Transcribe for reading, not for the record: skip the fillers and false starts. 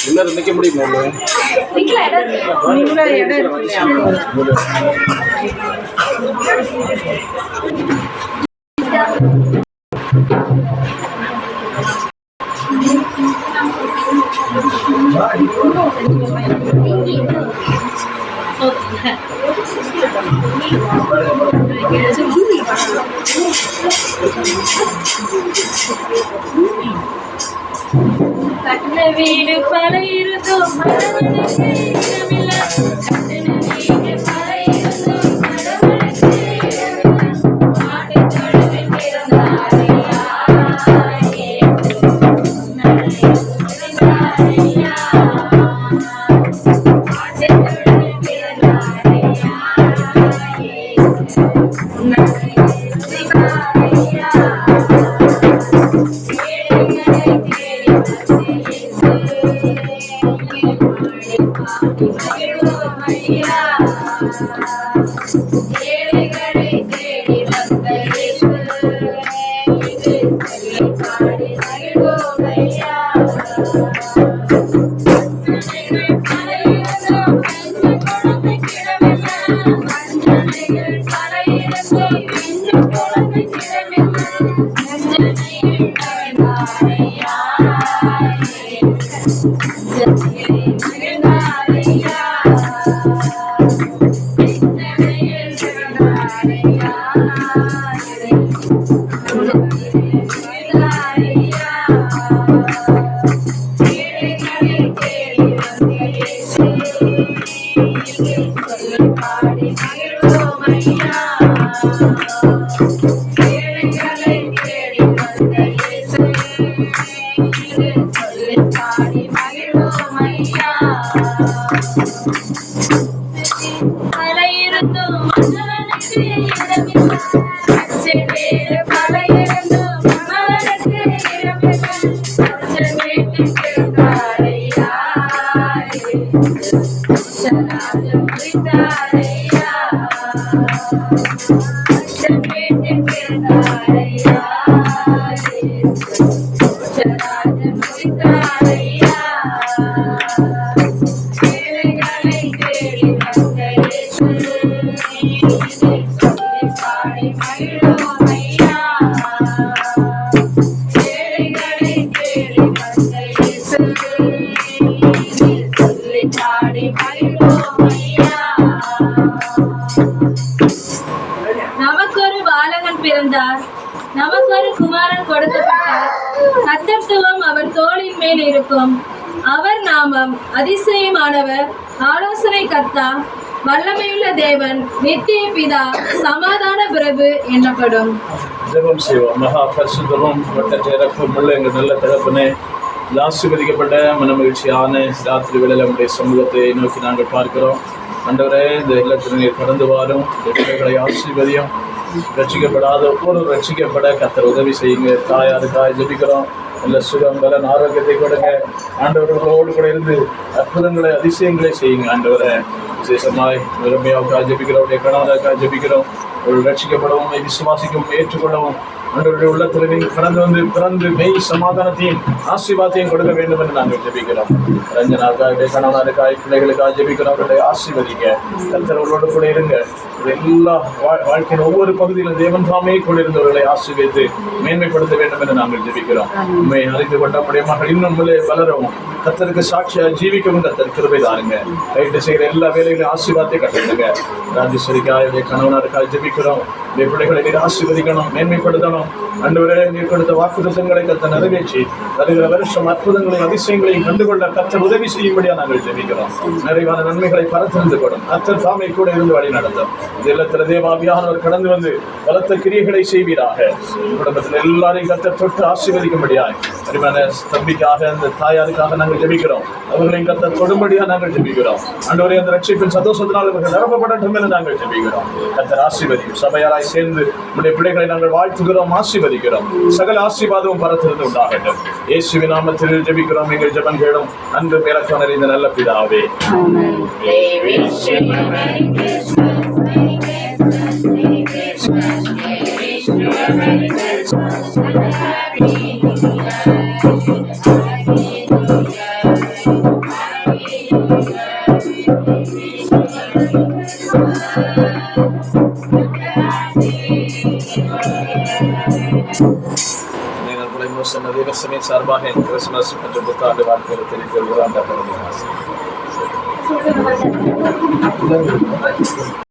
எல்லாரும் நிக்க முடியுமா? கட்டின வீடு பல இருந்தும் நமக்கொரு பாலகன் பிறந்தார், நமக்கொரு குமாரன் கொடுக்கப்பட்டார். கர்த்தத்துவம் அவர் தோளின் மேல் இருக்கும். அவர் நாமம் அதிசயமானவர், ஆலோசனை கர்த்தா, வல்லமையுள்ள தேவன், நித்திய பிதா, சமாதான பிரபு என்னப்படும். ஜெபம் செய்வோம். மகா பரிசுத்தமும் இறக்கமுள்ள எங்கள் நல்ல தகப்பனே, ஆசீர்வதிக்கப்பட்ட மனமகிழ்ச்சியான ராத்திரி வேளையில் நம்முடைய சமூகத்தை நோக்கி நாங்கள் பார்க்கிறோம். ஆண்டவரே, இந்த இல்லத்தில் நீர் கடந்து வாரும், பிள்ளைகளை ஆசீர்வதியும். ரட்சிக்கப்படாத ஒவ்வொரு ரட்சிக்கப்பட கர்த்தர் உதவி செய்யுங்க. தாயாருக்காக ஜெபிக்கிறோம். நல்ல சுகம், பலன், ஆரோக்கியத்தை கொடுங்க. ஆண்டவர்களோடு கூட இருந்து அற்புதங்களை, அதிசயங்களை செய்யுங்க. ஆண்டவரை விசேஷமாய் விரும்பியாவுக்காக ஜெபிக்கிறோம், உடைய கணவனுக்காக ஜெபிக்கிறோம். ஒரு ரட்சிக்கப்படவும், விசுவாசிக்கவும், ஏற்றுக்கொள்ளவும் ஆண்டவருடைய உள்ளத்தில் பிறந்து மெய் சமாதானத்தையும் ஆசீர்வாதத்தையும் கொடுக்க வேண்டும் என்று நாங்கள் ஜெபிக்கிறோம். ரஞ்சனாவுக்காக, கணவனாருக்காக, பிள்ளைகளுக்காக ஜெபிக்கிறோம். அவர்களை ஆசீர்வதிங்க. கர்த்தர்களோடு கூட இருங்க. எல்லா வாழ்க்கையின் ஒவ்வொரு பகுதியிலும் தேவன் தாமே கூட இருந்தவர்களை ஆசீர்வதித்து மேன்மைப்படுத்த வேண்டும் என்று நாங்கள் ஜெபிக்கிறோம். உண்மை அறிந்து கொண்ட நம்முடைய மகள் இன்னும் வளரவும், கர்த்தருக்கு சாட்சியாக ஜீவிக்கவும் கர்த்தர் கிருபை தாருங்க. கைட்டு செய்கிற எல்லா வேலைகளையும் ஆசீர்வாதத்தை கட்டுங்க. ராஜேஸ்வரிக்காக, கணவனாருக்காக ஜெபிக்கிறோம். இந்த பிள்ளைகளை நீர் ஆசீர்வதிக்கணும், மேன்மைப்படுத்தணும். ஆண்டவரே, நீர் கொடுத்த வாக்குத்தத்தங்களை கர்த்தர் நிறைவேற்றி வருகிற வருஷம் அற்புதங்களையும் அதிசயங்களையும் கண்டுகொள்ள கர்த்தர் உதவி செய்யும்படியா நாங்கள் ஜெபிக்கிறோம். நிறைவான நன்மைகளை பரத்திருந்து கொடும். கர்த்தர் தாமே கூட இருந்து வழி நடத்தும். இந்த இல்லத்தில் தேவாவியானவர் கடந்து வந்து பலத்த கிரியைகளை செய்வீராக. குடும்பத்தில் எல்லாரையும் கர்த்தர் தொட்டு ஆசீர்வதிக்கும்படியாய் அருமையான தம்பிக்காக, அந்த தாயாருக்காக நாங்கள் ஜெபிக்கிறோம். அவர்களையும் கர்த்தர் தொடும்படியா நாங்கள் ஜெபிக்கிறோம். ஆண்டவரே, அந்த ரட்சிப்பின் சந்தோஷத்தினால் அவர்கள் நிரப்பப்படட்டும் என்று நாங்கள் ஜெபிக்கிறோம். கர்த்தர் ஆசீர்வதியும். சபையாராய் சேர்ந்து நம்முடைய பிள்ளைகளை நாங்கள் வாழ்த்துகிறோம், ஆசீர்வதிக்கிறோம். சகல ஆசீர்வாதமும் பரத்திலிருந்து உண்டாகட்டும். இயேசுவின் நாமத்தில் ஜெபிக்கிறோம் எங்கள் ஜெபம் கேளும் அன்பு இரக்கம் நிறைந்த நல்ல பிதாவே. தேவசமே சார்பாக கிறிஸ்துமஸ் மற்றும் புத்தாண்டு வாழ்க்கையில் தெரிவித்து